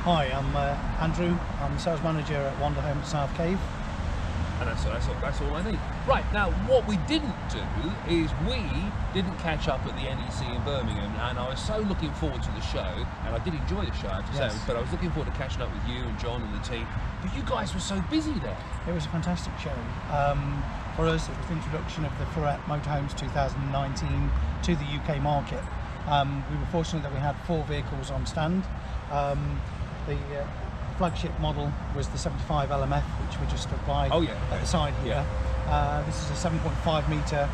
Hi, I'm Andrew. I'm the sales manager at Wandahome at South Cave. And that's all I need. Right, now what we didn't do is we didn't catch up at the NEC in Birmingham, and I was so looking forward to the show, and I did enjoy the show, I have to say, but I was looking forward to catching up with you and John and the team, but you guys were so busy there. It was a fantastic show. For us, it was the introduction of the Ferriday Motorhomes 2019 to the UK market. We were fortunate that we had 4 vehicles on stand. The flagship model was the 75 LMF, which we just stood by at the side here. This is a 7.5 metre,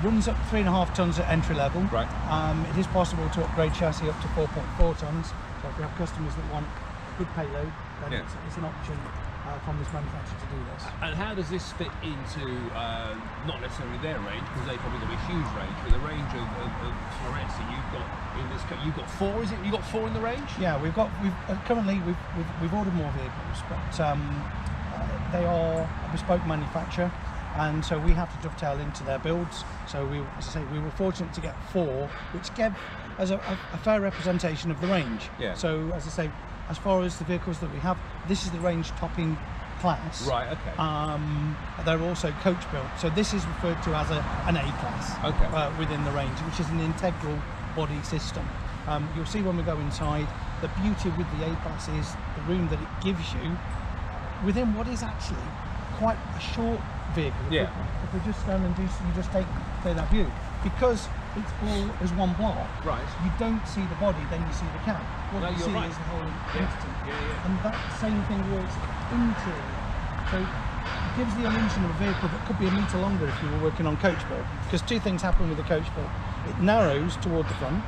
runs up 3.5 tonnes at entry level. Right. It is possible to upgrade chassis up to 4.4 tonnes, so if we have customers that want a good payload, then it's an option from this manufacturer to do this. And how does this fit into, not necessarily their range, because they've probably got a huge range, but the range of Florium you've got in this, you've got 4, is it? You've got 4 in the range? Yeah, currently we've ordered more vehicles, but they are a bespoke manufacturer, and so we have to dovetail into their builds. So as I say, we were fortunate to get 4, which gave us a fair representation of the range. Yeah. So as I say, as far as the vehicles that we have, this is the range topping class. Right, okay. They're also coach built, so this is referred to as an A class within the range, which is an integral body system. You'll see when we go inside, the beauty with the A class is the room that it gives you within what is actually quite a short vehicle. Yeah. If we just stand and you just take that view, because it's all as one block. Right. You don't see the body, then you see the cab. What you see is the whole entity. And that same thing works interior. So it gives the illusion of a vehicle that could be a metre longer if you were working on coach build. Because 2 things happen with the coach build. It narrows toward the front,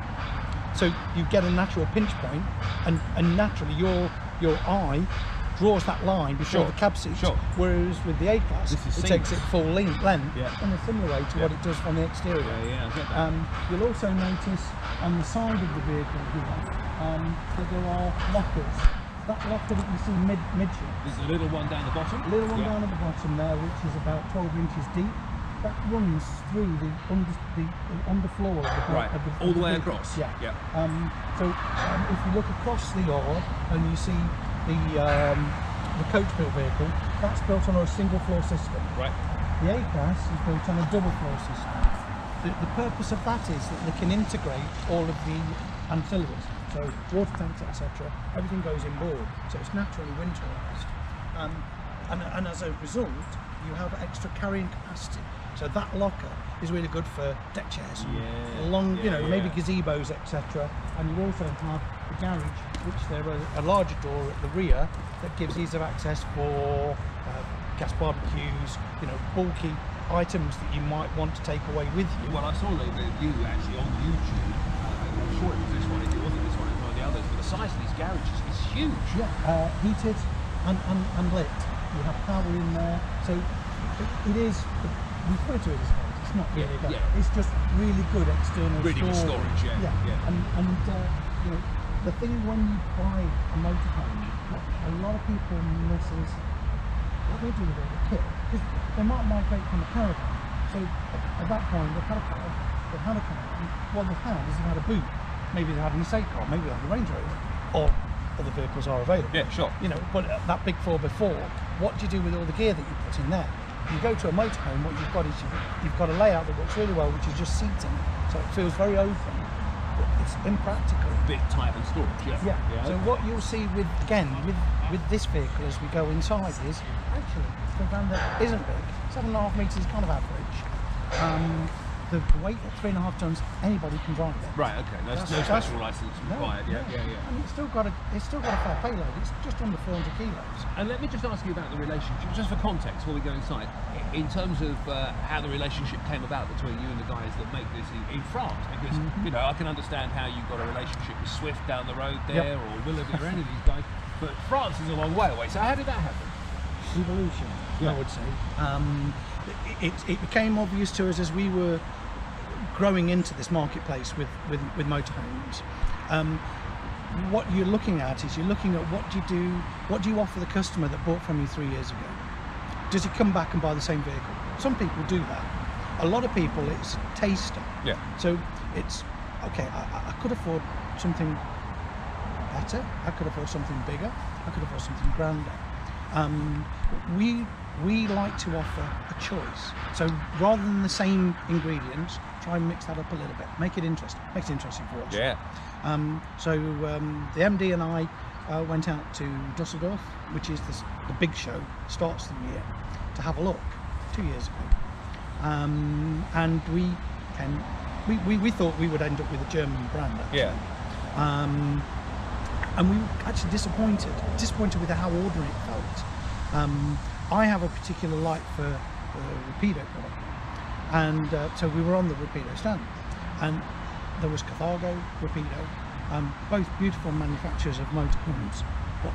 so you get a natural pinch point, and naturally your eye draws that line before the cab seat. Whereas with the A-Class, it takes it full length in a similar way to what it does from the exterior. You'll also notice on the side of the vehicle here that there are lockers. That locker that you see mid-ship. There's a little one down the bottom? A little one down at the bottom there, which is about 12 inches deep. That runs through the underfloor of the all the way across. So if you look across the yard and you see the coach built vehicle, that's built on a single floor system. Right. The A-Class is built on a double floor system. The purpose of that is that they can integrate all of the ancillaries, so water tanks, etc. Everything goes in board, so it's naturally winterized. And as a result, you have extra carrying capacity. So that locker is really good for deck chairs, maybe gazebos, etc. And you also have the garage, which there is a larger door at the rear that gives ease of access for gas barbecues, bulky items that you might want to take away with you. Well, I saw a little bit of you actually on YouTube. I'm sure it was this one. If it wasn't this one, it was one of the others. But the size of these garages is huge. Yeah, heated and lit. You have power in there, so it is. We refer to it as space. It's not really that. It's just really good external storage. And the thing when you buy a motorhome, what a lot of people miss is what they do with all the kit, because they might migrate from a caravan. So at that point, they've had a car, they've had a caravan. What they've had is they've had a boot. Maybe they've had an estate car, maybe they have a Range Rover, or other vehicles are available. Yeah, sure. But that big 4x4, what do you do with all the gear that you put in there? You go to a motorhome, what you've got is you've got a layout that works really well, which is just seating, so it feels very open, but it's impractical. A bit tight and storage, So what you'll see with this vehicle as we go inside is actually for a van that isn't big, 7.5 metres is kind of average. The weight at 3.5 tonnes, anybody can drive it. Right. Okay. No special license required. And it's still got a fair payload. It's just under 400 kilos. And let me just ask you about the relationship, just for context, before we go inside, in terms of how the relationship came about between you and the guys that make this in France. Because I can understand how you've got a relationship with Swift down the road there, or Willoughby, or any of these guys. But France is a long way away. So how did that happen? Evolution, I would say. It became obvious to us as we were growing into this marketplace with motorhomes. What you're looking at is you're looking at what do you offer the customer that bought from you 3 years ago? Does he come back and buy the same vehicle? Some people do that. A lot of people, it's a taster. Yeah. So it's okay. I could afford something better, I could afford something bigger, I could afford something grander. We like to offer a choice. So rather than the same ingredients, try and mix that up a little bit, make it interesting, makes it interesting for us. Yeah. The MD and I went out to Dusseldorf, which is the big show, starts the year, to have a look 2 years ago. And we thought we would end up with a German brand, actually. Yeah. And we were actually disappointed with how ordinary it felt. I have a particular like for the Rapido product, and so we were on the Rapido stand, and there was Carthago, Rapido, both beautiful manufacturers of motorhomes. But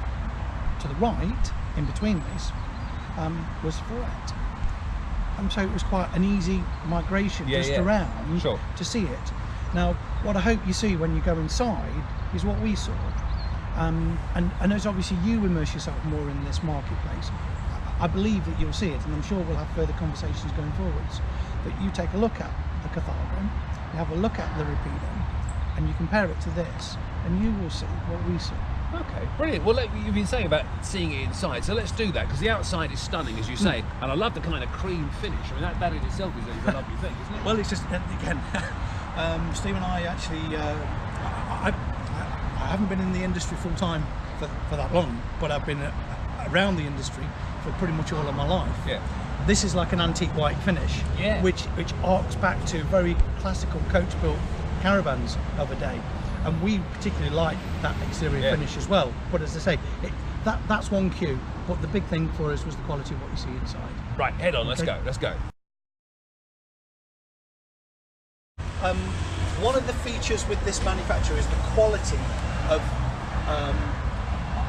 to the right, in between this, was Ferriday. So it was quite an easy migration around to see it. Now, what I hope you see when you go inside is what we saw. And as obviously you immerse yourself more in this marketplace, I believe that you'll see it, and I'm sure we'll have further conversations going forwards. But you take a look at the Carthago, you have a look at the Rapido, and you compare it to this, and you will see what we saw. Okay, brilliant. Well, you've been saying about seeing it inside, so let's do that, because the outside is stunning, as you say, and I love the kind of cream finish. I mean, that in itself is a lovely thing, isn't it? Well, it's just, again, Steve and I actually, I haven't been in the industry full time for that long, but I've been around the industry for pretty much all of my life. Yeah. This is like an antique white finish, which arcs back to very classical coach-built caravans of a day. And we particularly like that exterior finish as well. But as I say, that's one cue. But the big thing for us was the quality of what you see inside. Right, head on, let's go. One of the features with this manufacturer is the quality of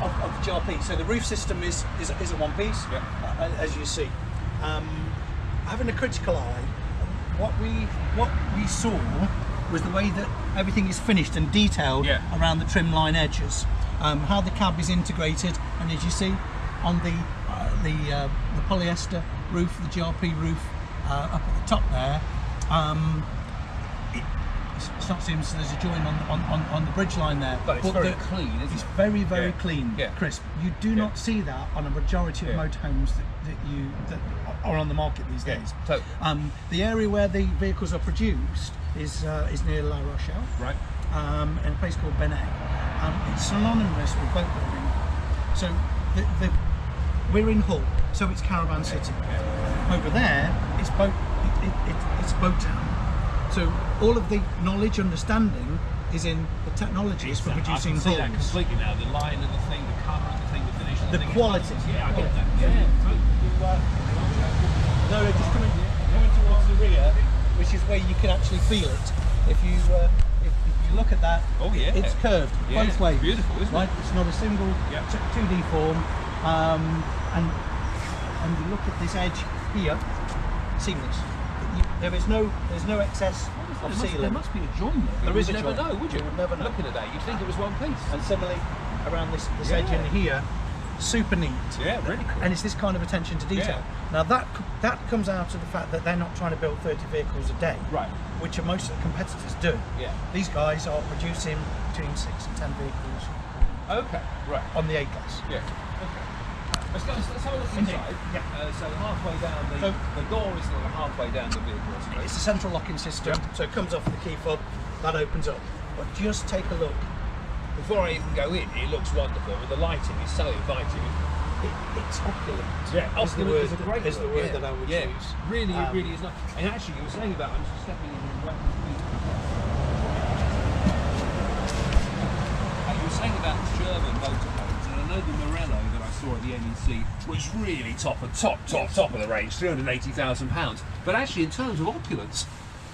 the GRP. So the roof system is a one piece, as you see. Having a critical eye, what we saw was the way that everything is finished and detailed around the trim line edges, how the cab is integrated, and as you see on the polyester roof, the GRP roof up at the top there, it's not seems there's a join on the bridge line there, but it's very clean, isn't it? It's very clean, crisp. You do not see that on a majority of motorhomes that are on the market these days. Totally. The area where the vehicles are produced is near La Rochelle, right? In a place called Benet. It's synonymous with boat building. So we're in Hull, so it's Caravan City. Over there, it's boat town. So all of the knowledge, understanding is in the technologies for producing hulls. I can see that completely now. The line of the thing, the colour of the thing, the finish of the thing. The quality. Yeah, I get that. No, just coming towards the rear, which is where you can actually feel it. If you look at that, it's curved both ways. Beautiful, isn't it? It's not a single 2D form. And you look at this edge here, seamless. There's no excess of sealant. There must be a join there. There is a join. join. Never know, would you? You would never know. Looking at that, you'd think it was one piece. And similarly, around this edge in here, super neat. Yeah, really cool. And it's this kind of attention to detail. Now that comes out of the fact that they're not trying to build 30 vehicles a day, right? Which are most of the competitors do. Yeah. These guys are producing between 6 and 10 vehicles. Okay, right. On the A-class. Yeah. Okay. Let's have a look inside. So halfway down the door is halfway down the vehicle. It's a central locking system, so it comes off the key fob, that opens up. But just take a look. Before I even go in, it looks wonderful. The lighting is so inviting. It's opulent. Yeah, opulent is the word that I would use. Really, it really is nice. And actually, you were saying about, I'm just stepping in and right. You were saying about German motorhomes, and I know the Morello that I saw at the NEC was really top of the range, £380,000. But actually, in terms of opulence,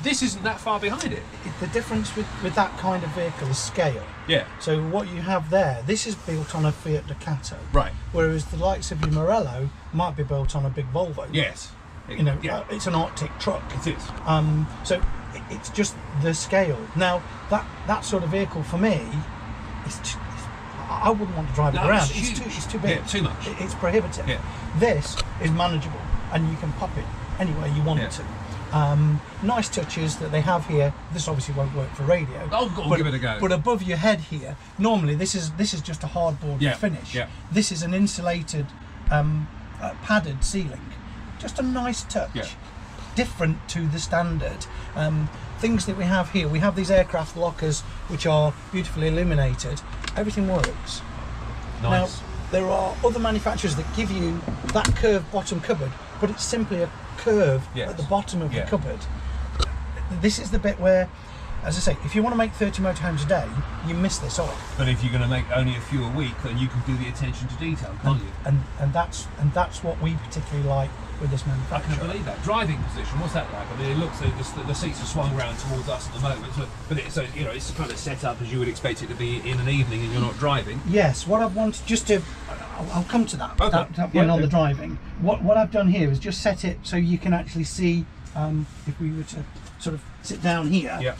this isn't that far behind it. The difference with that kind of vehicle is scale. Yeah. So what you have there, this is built on a Fiat Ducato. Right. Whereas the likes of your Morello might be built on a big Volvo. Yes. It's an Arctic truck. It is. So it's just the scale. Now that sort of vehicle for me, I wouldn't want to drive it around. It's too big. Yeah, too much. It's prohibitive. Yeah. This is manageable, and you can pop it anywhere you want it to. Nice touches that they have here. This obviously won't work for radio. I'll give it a go. But above your head here, normally this is just a hardboard finish. Yeah. This is an insulated, padded ceiling. Just a nice touch. Yeah. Different to the standard. Things that we have here, we have these aircraft lockers which are beautifully illuminated. Everything works. Nice. Now, there are other manufacturers that give you that curved bottom cupboard, but it's simply a curve at the bottom of the cupboard. This is the bit where, as I say, if you want to make 30 motorhomes a day, you miss this off. But if you're going to make only a few a week, then you can do the attention to detail, can't you? And that's what we particularly like with this manufacturer. I can believe that. Driving position, what's that like? I mean, it looks like the seats are swung around towards us at the moment, but it's kind of set up as you would expect it to be in an evening, and you're not driving. Yes. What I've wanted I'll come to that. Okay. That point on the driving. What I've done here is just set it so you can actually see. If we were to sort of sit down here,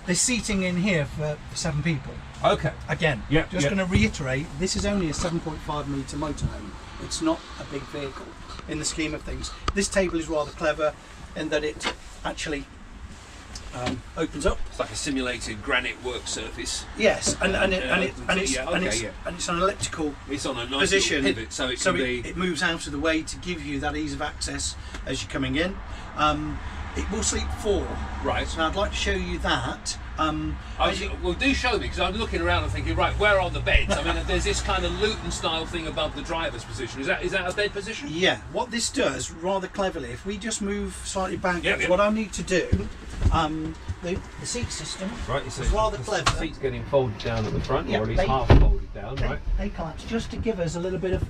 there's seating in here for 7 people. Okay. Again, just going to reiterate, this is only a 7.5 metre motorhome. It's not a big vehicle in the scheme of things. This table is rather clever in that it actually opens up. It's like a simulated granite work surface. Yes, and it's an elliptical. It's on a nice position, pivot, so it moves out of the way to give you that ease of access as you're coming in. It will sleep 4. Right. So I'd like to show you that. Well, do show me, because I'm looking around and thinking, right, where are the beds? I mean, there's this kind of Luton style thing above the driver's position. Is that a bed position? Yeah. What this does, rather cleverly, if we just move slightly backwards, what I need to do, the seat system is rather clever. The seat's getting folded down at the front, or at least half folded down, right? They collapse just to give us a little bit of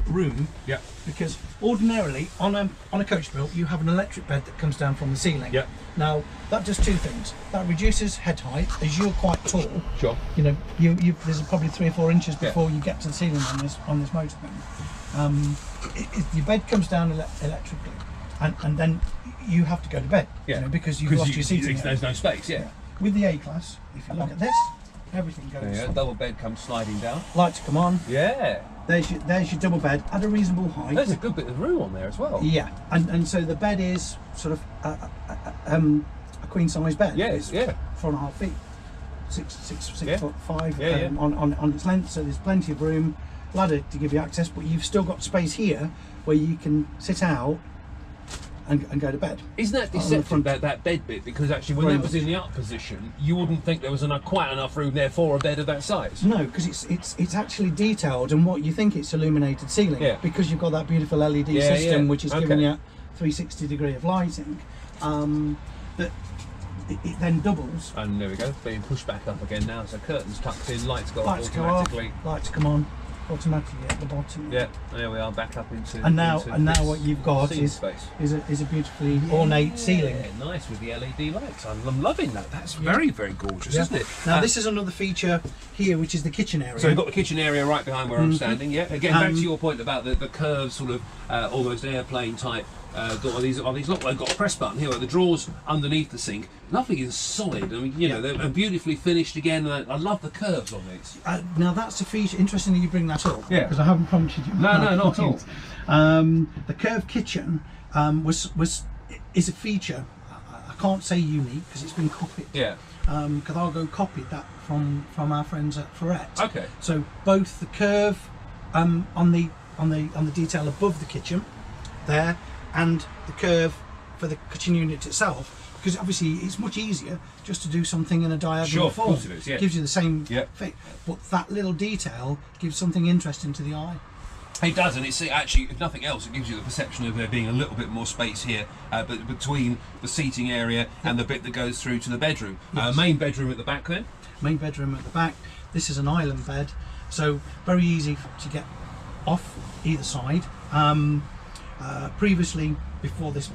room. Yeah. Because ordinarily on a coach built, you have an electric bed that comes down from the ceiling. Yeah. Now that does 2 things. That reduces head height, as you're quite tall. Sure. You know, there's probably 3 or 4 inches before you get to the ceiling on this motorhome. Your bed comes down electrically, and then you have to go to bed. Yeah. You know, because you've lost your seating. There's no space. Yeah. With the A-Class, if you look at this, everything goes. Yeah. Double bed comes sliding down. Lights come on. Yeah. There's your double bed at a reasonable height. There's a good bit of room on there as well. Yeah, and so the bed is sort of a queen size bed. Yes, it's 4.5 feet, 6 foot 5 on its length. So there's plenty of room, ladder to give you access, but you've still got space here where you can sit out and go to bed. Isn't that deceptive, that bed bit? Because actually when that was in the up position, you wouldn't think there was quite enough room there for a bed of that size. No, because it's actually detailed, and what you think it's illuminated ceiling, because you've got that beautiful LED system which is giving you 360 degree of lighting. That it then doubles. And there we go, being pushed back up again now. So curtains tucked in, lights go off automatically. Lights come on automatically at the bottom. Yeah, there we are, back up into. And now what you've got is a beautifully ornate ceiling. Yeah, nice with the LED lights. I'm loving that. That's very, very gorgeous, isn't it? Now this is another feature here, which is the kitchen area. So we've got the kitchen area right behind where I'm standing. Yeah. Again, back to your point about the curved sort of almost airplane type. These not like got a press button here. Like the drawers underneath the sink, lovely and solid. I mean, you know, they're beautifully finished again. And I love the curves on these. Now that's a feature. Interesting that you bring that up. Yeah. Because I haven't prompted you. No, not at all. The curved kitchen is a feature. I can't say unique because it's been copied. Yeah. Because Argo copied that from our friends at Ferriday. Okay. So both the curve on the detail above the kitchen there, and the curve for the kitchen unit itself, because obviously it's much easier just to do something in a diagonal form. Of course it is, yeah. Gives you the same fit, but that little detail gives something interesting to the eye. It does, and it's actually, if nothing else, it gives you the perception of there being a little bit more space here, but between the seating area and the bit that goes through to the bedroom. Yes. Main bedroom at the back then? Main bedroom at the back. This is an island bed, so very easy to get off either side. Previously, before this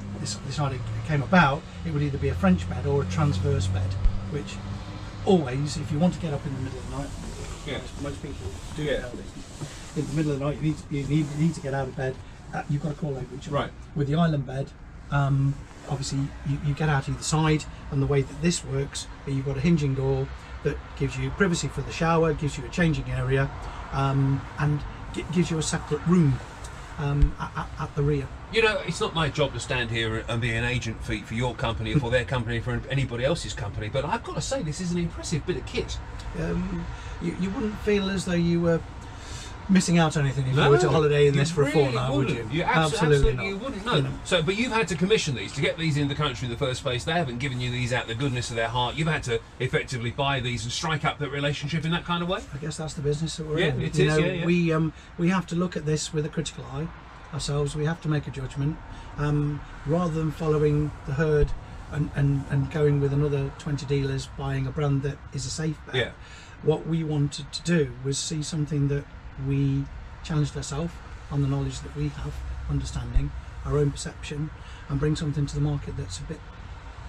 idea came about, it would either be a French bed or a transverse bed, which always, if you want to get up in the middle of the night, most people do in the middle of the night, you need to get out of bed, you've got to call over each other. Right. With the island bed, obviously you get out either side, and the way that this works, you've got a hinging door that gives you privacy for the shower, gives you a changing area, and gives you a separate room at the rear. You know, it's not my job to stand here and be an agent for your company or for their company or for anybody else's company, but I've got to say this is an impressive bit of kit. You wouldn't feel as though you were missing out on anything if you were to holiday in this for a fortnight, would you? You absolutely not. You wouldn't know. So, but you've had to commission these to get these in the country in the first place. They haven't given you these out of the goodness of their heart. You've had to effectively buy these and strike up that relationship in that kind of way. I guess that's the business that we're in. It is. We have to look at this with a critical eye ourselves. We have to make a judgment rather than following the herd and going with another 20 dealers buying a brand that is a safe bet. Yeah. What we wanted to do was see something that we challenged ourselves on the knowledge that we have, understanding our own perception, and bring something to the market that's a bit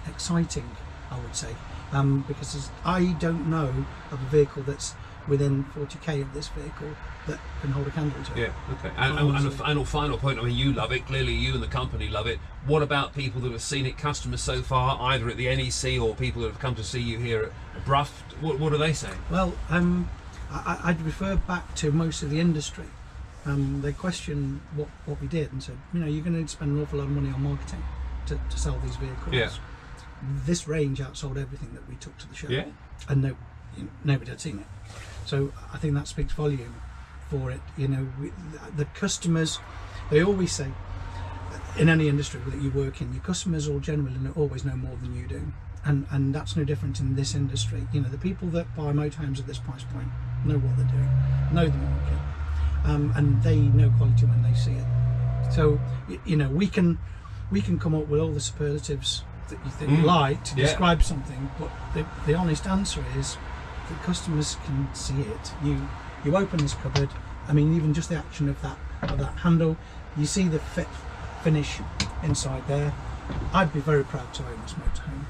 exciting, I would say, because I don't know of a vehicle that's within 40k of this vehicle that can hold a candle to it. Yeah, okay. And a final point, I mean, you love it, clearly you and the company love it. What about people that have seen it, customers so far, either at the NEC or people that have come to see you here at Brough? What are they saying? Well, I'd refer back to most of the industry. They question what we did and said, you know, you're going to spend an awful lot of money on marketing to sell these vehicles. Yeah. This range outsold everything that we took to the show. Yeah. And nobody had seen it. So I think that speaks volume for it. You know, the customers, they always say, in any industry that you work in, your customers all generally always know more than you do. And that's no different in this industry. You know, the people that buy motorhomes at this price point know what they're doing, know the market, and they know quality when they see it. So, you know, we can come up with all the superlatives that you like to describe something, but the honest answer is that customers can see it. You open this cupboard, I mean, even just the action of that handle, you see the finish inside there. I'd be very proud to own this motorhome.